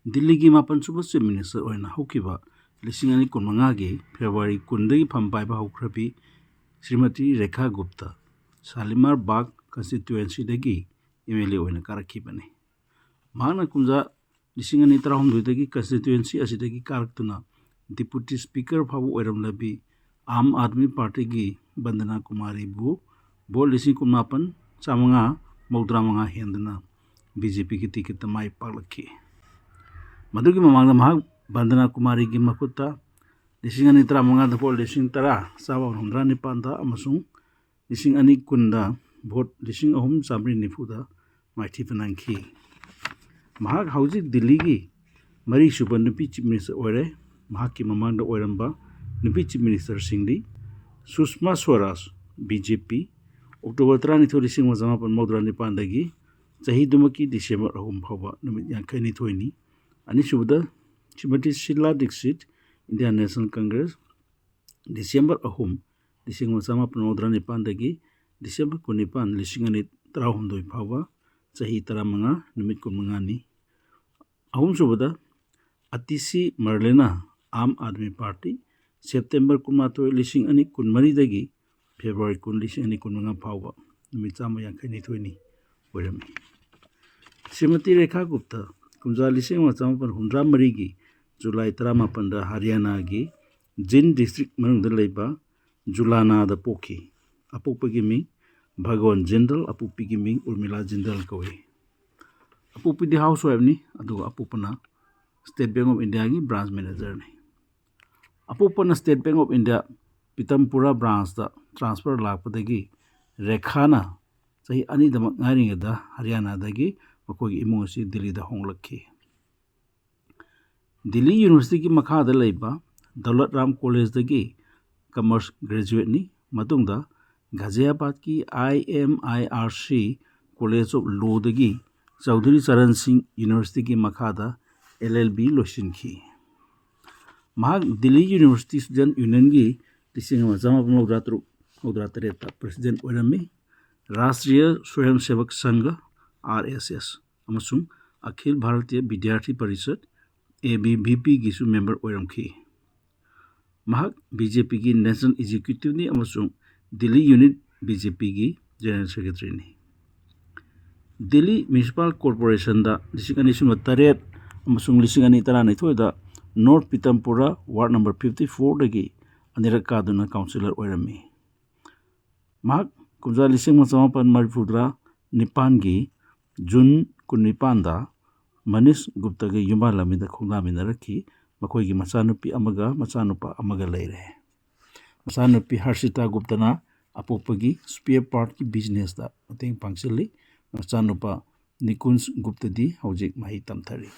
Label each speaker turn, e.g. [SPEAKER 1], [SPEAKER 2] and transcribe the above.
[SPEAKER 1] दिल्ली की मापन सुबह चीफ मिनिस्टर होना होकिबा लिसिंग अनि कुनमंगागी फेब्रुआरी 10 फम पाइबा हौख्रबी श्रीमती रेखा गुप्ता शालीमार बाग कंस्टिट्युएंसी दगी एमएलए होना कारखिबने माना कुंजा लिसिंग अनि 13 दगी कंस्टिट्युएंसी असिदगी कारक्तुना डिप्यूटी स्पीकर फाबु ओइरमलबी आम आदमी पार्टी की बंदना कुमारी बु बो लिसिंग कुमापन चामंगा मौद्रामंगा हेंदना बीजेपी की टिकट माई पालखी मधुकी ममांगदा महाग बंदना कुमारी की मकुत्ता लिसिंग अनि 13 भोट लिसिंग 10,794 अमसुंग लिसिंग अनि कुंदा भोट लिसिंग 3,990 माइथी पनांखी महाग हौजिक दिल्ली की मरी सुबह नुपी चीफ मिनिस्टर ओइरे महाग की ममांगदा ओइरंबा नुपी चीफ मिनिस्टर सिंगली सुषमा स्वराज बीजेपी अक्टोबर 19,1994 दगी चाही दुमकी डिसेंबर 3 फावबा नुमित 52 अनिसुबदा Shrimati Sheila Dikshit Indian National Congress December 3 1994 दगी डिसेंबर 19 1913 फावबा चाही 15 नुमित 15 अहुमसुबदा अतिसी मरलेना आम आदमी पार्टी सेप्टेम्बर 19 2014 दगी फेब्रुआरी 10 2015 फावबा नुमित 152 ओइरमी श्रीमती रेखा गुप्ता कुंजा 1953 की जुलाई 18 हरियाणा की जिन डिस्ट्रिक्ट मनुंग लेबा जुलाना द पोखी अपोपी की मिंग भगवान जिंदल अपोपी की मिंग उर्मिला जिंदल कवे अपोपी दी हाउस वाइफ नि अदुगा अपोपना स्टेट बैंक ऑफ इंडिया की ब्रांच मैनेजर ने अपोपना State Bank of India Pitampura branch दा ट्रांसफर लापदगी रेखाना सही अनिदमक ngaringada हरियाणा दगी मकोगी इमुंग असि दिल्ली दा होंगलखी दिल्ली यूनिवर्सिटी की मखादा लेबा दौलत राम कॉलेज दगी कॉमर्स ग्रेजुएट नि मतुंगदा गाजियाबाद की IMIRC कॉलेज ऑफ लॉ दगी चौधरी चरण सिंह यूनिवर्सिटी की मखादा LLB लोसिनखी महाग दिल्ली यूनिवर्सिटी स्टूडेंट यूनियन की 1993 प्रेसिडेंट ओइरमी राष्ट्रीय स्वयंसेवक संघ RSS अमसुंग अखिल भारतीय विद्यार्थी परिषद ABVP की सु मेंबर ओइरमखी महाग बीजेपी की नेशनल एग्जीक्यूटिव नि अमसुंग दिल्ली यूनिट बीजेपी की जनरल सेक्रेटरी नि दिल्ली म्युनिसिपल कॉर्पोरेशन दा 2008 अमसुंग 2012 दा नॉर्थ पीतमपुरा वार्ड नंबर 54 दगी अनिरक कादुना काउंसिलर ओइरमी महाग कुंजा 1994 की जून 19 मनीष गुप्ता के युवा लमीदा खोंगामिनरखी मखोई मचानुपी अमगा मचानुपा अमगा लेरे मचानुपी हर्षिता गुप्तना अपोपगी स्पेयर पार्ट की बिजनेस दा मतेंग पांगसली मचानुपा निकुंज गुप्ता दी हौजिक माही तमथरी।